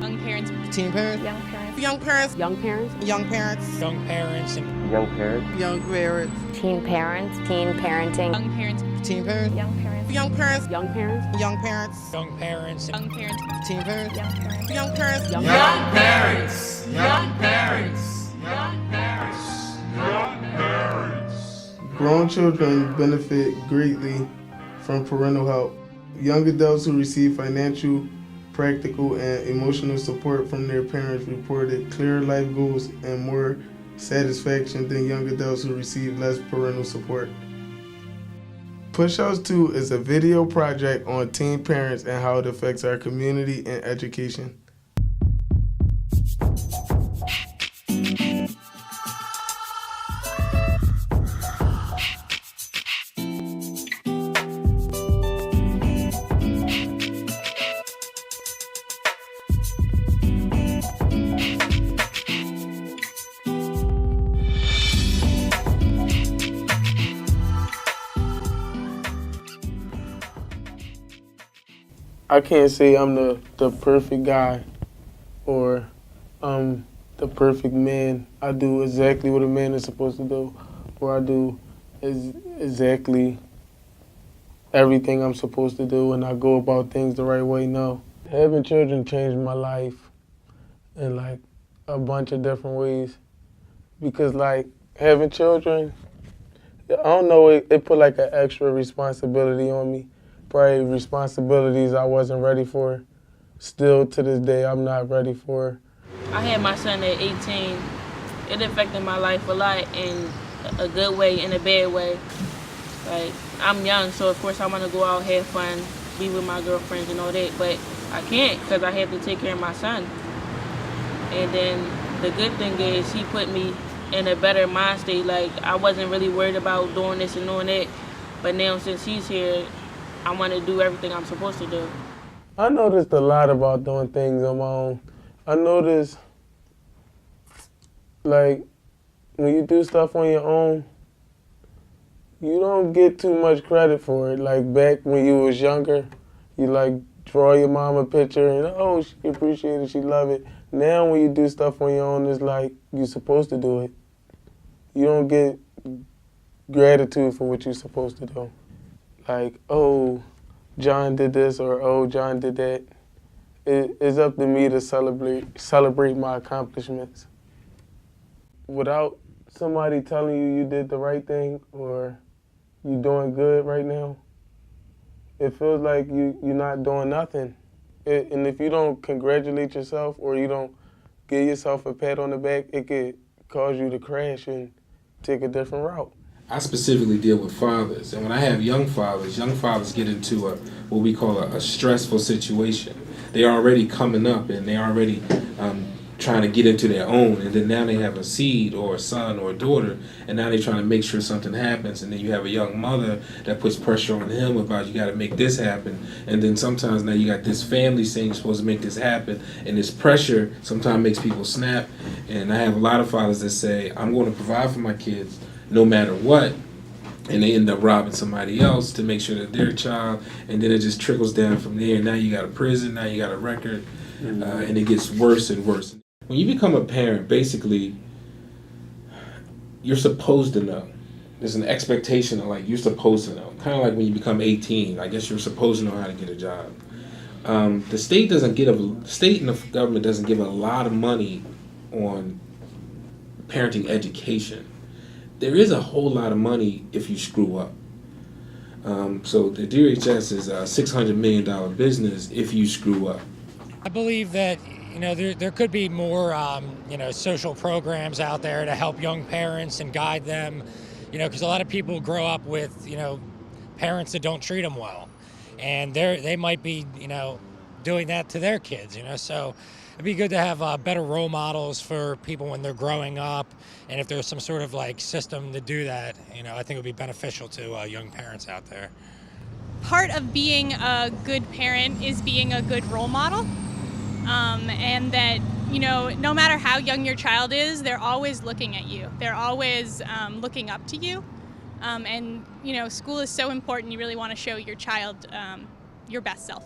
Young parents. Teen parents. Young parents. Young parents. Young parents. Young parents. Young parents. And young parents. Young parents. Teen parents. Teen parenting. Young parents. Teen parents. Young parents. Young parents. Young parents. Young parents. young parents. Young parents. Teen parents. Young parents. Young parents. Young parents. Young parents. Young parents. Young parents. Grown children benefit greatly from parental help. Young adults who receive financial, practical, and emotional support from their parents reported clearer life goals and more satisfaction than young adults who receive less parental support. Pushouts II is a video project on teen parents and how it affects our community and education. I can't say I'm the perfect guy or I'm the perfect man. I do exactly what a man is supposed to do, or I do exactly everything I'm supposed to do, and I go about things the right way. No. Having children changed my life in like a bunch of different ways, because like having children, I don't know, it put like an extra responsibility on me. Probably responsibilities I wasn't ready for. Still to this day, I'm not ready for. I had my son at 18. It affected my life a lot in a good way, in a bad way. Like, I'm young, so of course I want to go out, have fun, be with my girlfriends and all that, but I can't because I have to take care of my son. And then the good thing is he put me in a better mind state. Like, I wasn't really worried about doing this and doing that, but now since he's here, I want to do everything I'm supposed to do. I noticed a lot about doing things on my own. I noticed, like, when you do stuff on your own, you don't get too much credit for it. Like, back when you was younger, you, like, draw your mom a picture and, oh, she appreciate it, she love it. Now when you do stuff on your own, it's like you're supposed to do it. You don't get gratitude for what you're supposed to do. Like, oh, John did this, or oh, John did that. It's up to me to celebrate my accomplishments. Without somebody telling you did the right thing or you're doing good right now, it feels like you're not doing nothing. And if you don't congratulate yourself or you don't give yourself a pat on the back, it could cause you to crash and take a different route. I specifically deal with fathers, and when I have young fathers get into what we call a stressful situation. They're already coming up, and they're already trying to get into their own, and then now they have a seed or a son or a daughter, and now they're trying to make sure something happens, and then you have a young mother that puts pressure on him about you got to make this happen, and then sometimes now you got this family saying you're supposed to make this happen, and this pressure sometimes makes people snap, and I have a lot of fathers that say, I'm going to provide for my kids, no matter what, and they end up robbing somebody else to make sure that their child, and then it just trickles down from there. Now you got a prison, now you got a record, and it gets worse and worse. When you become a parent, basically, you're supposed to know. There's an expectation of like, you're supposed to know. Kind of like when you become 18, I guess you're supposed to know how to get a job. The state and the government doesn't give a lot of money on parenting education. There is a whole lot of money if you screw up. So the DHS is a $600 million business if you screw up. I believe that there could be more social programs out there to help young parents and guide them. Because a lot of people grow up with parents that don't treat them well, and they might be doing that to their kids. So it'd be good to have better role models for people when they're growing up, and if there's some sort of like system to do that, I think it would be beneficial to young parents out there. Part of being a good parent is being a good role model, and that no matter how young your child is, they're always looking at you. They're always looking up to you, and school is so important. You really want to show your child your best self.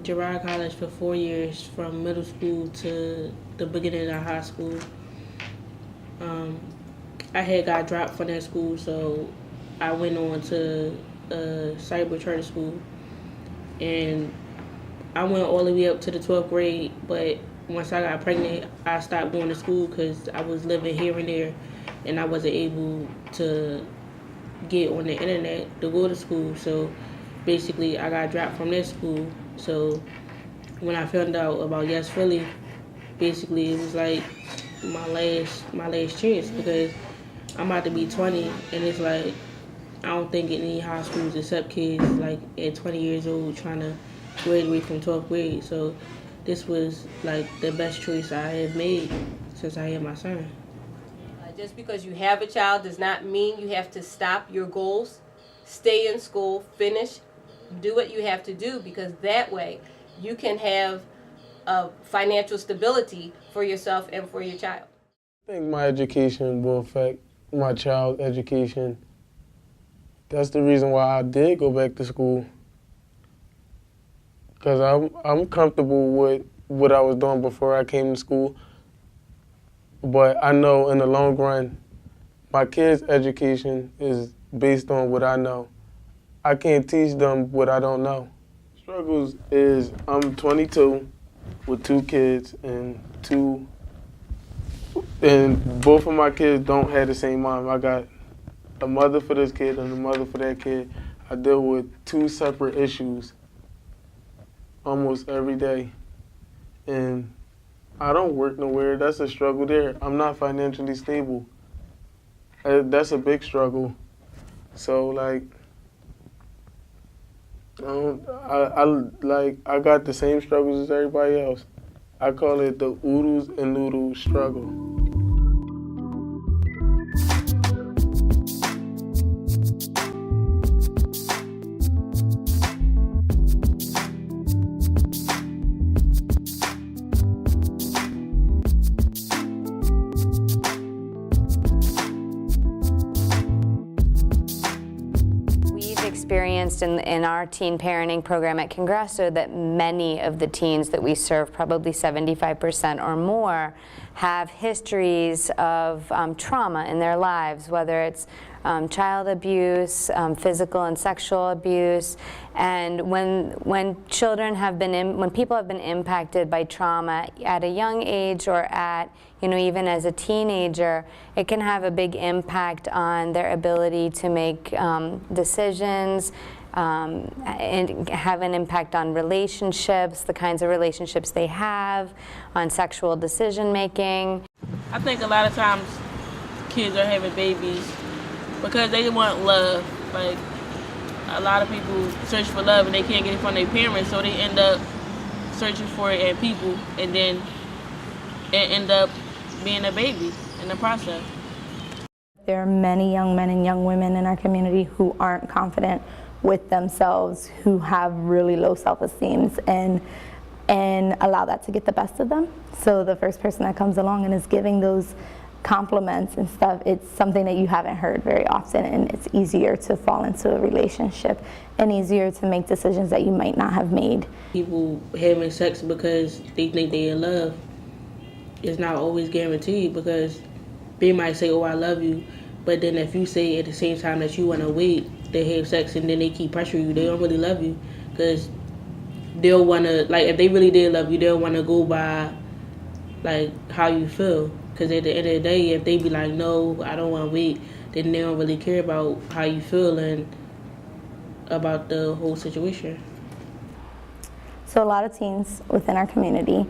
to Girard College for 4 years, from middle school to the beginning of high school. I had got dropped from that school, so I went on to cyber charter school, and I went all the way up to the 12th grade, but once I got pregnant, I stopped going to school because I was living here and there, and I wasn't able to get on the internet to go to school. So basically, I got dropped from that school. So when I found out about Yes Philly, basically it was like my last chance, because I'm about to be 20, and it's like I don't think any high schools accept kids like at 20 years old trying to graduate from 12th grade. So this was like the best choice I have made since I had my son. Just because you have a child does not mean you have to stop your goals. Stay in school, finish, do what you have to do, because that way you can have financial stability for yourself and for your child. I think my education will affect my child's education. That's the reason why I did go back to school, because I'm comfortable with what I was doing before I came to school. But I know in the long run, my kids' education is based on what I know. I can't teach them what I don't know. Struggles is I'm 22 with 2 kids, and both of my kids don't have the same mom. I got a mother for this kid and a mother for that kid. I deal with 2 separate issues almost every day. And I don't work nowhere. That's a struggle there. I'm not financially stable. That's a big struggle. So like, I got the same struggles as everybody else. I call it the oodles and noodles struggle. Experienced in our teen parenting program at Congresso that many of the teens that we serve, probably 75% or more, have histories of trauma in their lives, whether it's child abuse, physical and sexual abuse. And when children have been when people have been impacted by trauma at a young age, or at even as a teenager, it can have a big impact on their ability to make decisions, and have an impact on relationships, the kinds of relationships they have, on sexual decision making. I think a lot of times kids are having babies because they want love. Like, a lot of people search for love and they can't get it from their parents, so they end up searching for it in people, and then it end up being a baby in the process. There are many young men and young women in our community who aren't confident with themselves, who have really low self-esteem, and allow that to get the best of them. So the first person that comes along and is giving those compliments and stuff, it's something that you haven't heard very often, and it's easier to fall into a relationship and easier to make decisions that you might not have made. People having sex because they think they're in love is not always guaranteed, because they might say, oh, I love you, but then if you say at the same time that you want to wait, they have sex and then they keep pressuring you, they don't really love you, because they'll want to, like, if they really did love you, they'll want to go by like how you feel. Because at the end of the day, if they be like, no, I don't want to wait, then they don't really care about how you feel and about the whole situation. So a lot of teens within our community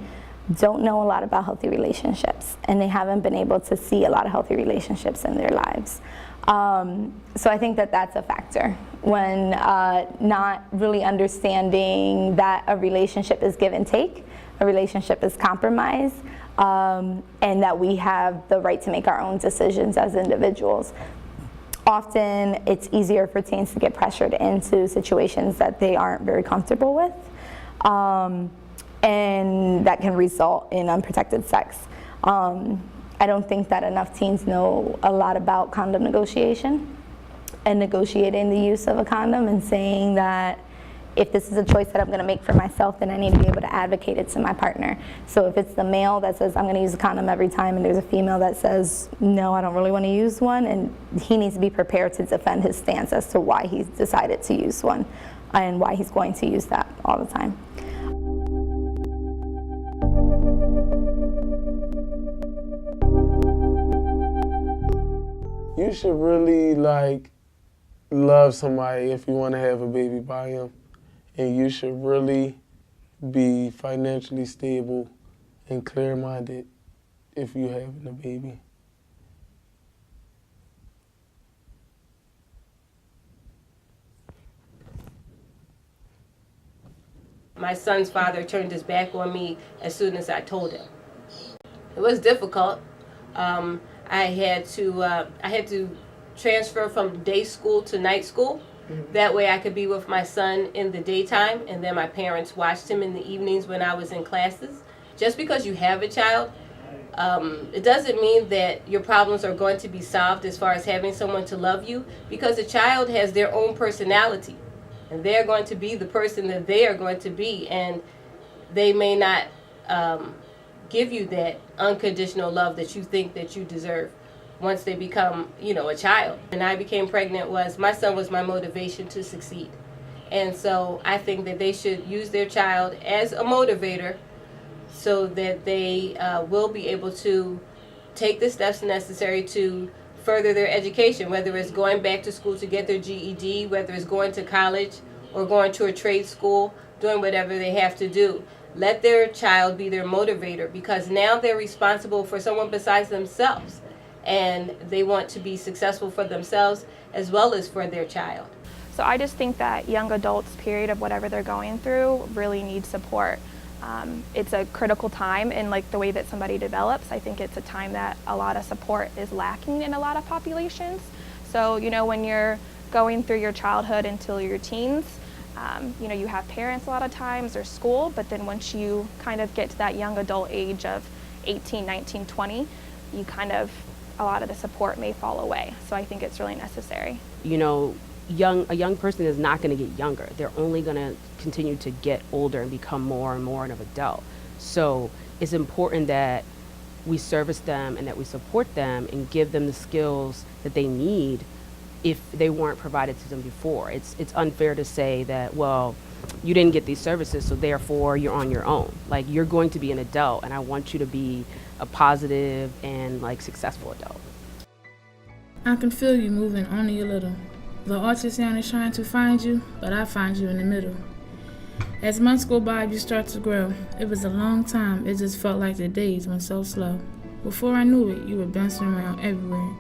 don't know a lot about healthy relationships, and they haven't been able to see a lot of healthy relationships in their lives. So I think that that's a factor, when not really understanding that a relationship is give and take, a relationship is compromise, and that we have the right to make our own decisions as individuals. Often it's easier for teens to get pressured into situations that they aren't very comfortable with, and that can result in unprotected sex. I don't think that enough teens know a lot about condom negotiation and negotiating the use of a condom, and saying that, if this is a choice that I'm going to make for myself, then I need to be able to advocate it to my partner. So if it's the male that says, I'm going to use a condom every time, and there's a female that says, no, I don't really want to use one, and he needs to be prepared to defend his stance as to why he's decided to use one and why he's going to use that all the time. You should really love somebody if you want to have a baby by him. And you should really be financially stable and clear-minded if you're having a baby. My son's father turned his back on me as soon as I told him. It was difficult. I had to transfer from day school to night school. That way I could be with my son in the daytime, and then my parents watched him in the evenings when I was in classes. Just because you have a child, it doesn't mean that your problems are going to be solved as far as having someone to love you, because a child has their own personality, and they're going to be the person that they are going to be, and they may not give you that unconditional love that you think that you deserve once they become, a child. When I became pregnant, my son was my motivation to succeed. And so I think that they should use their child as a motivator so that they will be able to take the steps necessary to further their education, whether it's going back to school to get their GED, whether it's going to college or going to a trade school, doing whatever they have to do. Let their child be their motivator, because now they're responsible for someone besides themselves. And they want to be successful for themselves as well as for their child. So I just think that young adults, period, of whatever they're going through, really need support. It's a critical time in the way that somebody develops. I think it's a time that a lot of support is lacking in a lot of populations. So, when you're going through your childhood until your teens, you have parents a lot of times or school, but then once you kind of get to that young adult age of 18, 19, 20, a lot of the support may fall away. So I think it's really necessary. A young person is not going to get younger. They're only going to continue to get older and become more and more of an adult. So it's important that we service them and that we support them and give them the skills that they need if they weren't provided to them before. It's unfair to say that, well, you didn't get these services, so therefore you're on your own. You're going to be an adult, and I want you to be a positive and successful adult. I can feel you moving only a little. The ultrasound is trying to find you, but I find you in the middle. As months go by, you start to grow. It was a long time, it just felt like the days went so slow. Before I knew it, you were bouncing around everywhere.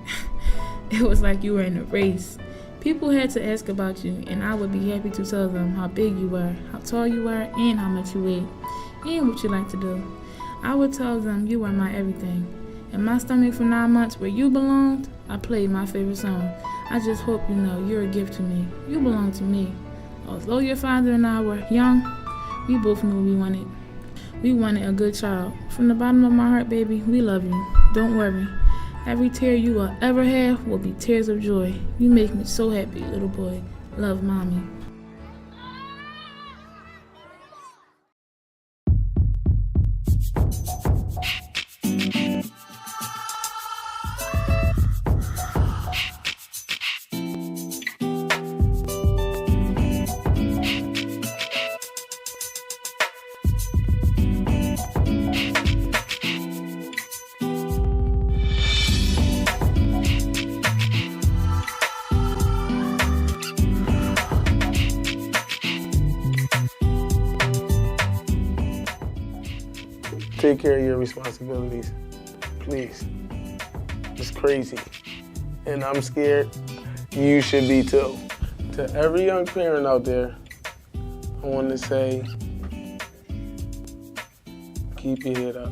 It was like you were in a race. People had to ask about you, and I would be happy to tell them how big you were, how tall you were, and how much you weighed, and what you like to do. I would tell them you were my everything. In my stomach for 9 months where you belonged, I played my favorite song. I just hope you know you're a gift to me. You belong to me. Although your father and I were young, we both knew we wanted. We wanted a good child. From the bottom of my heart, baby, we love you. Don't worry. Every tear you will ever have will be tears of joy. You make me so happy, little boy. Love, Mommy. Take care of your responsibilities, please. It's crazy, and I'm scared. You should be too. To every young parent out there, I want to say, keep your head up.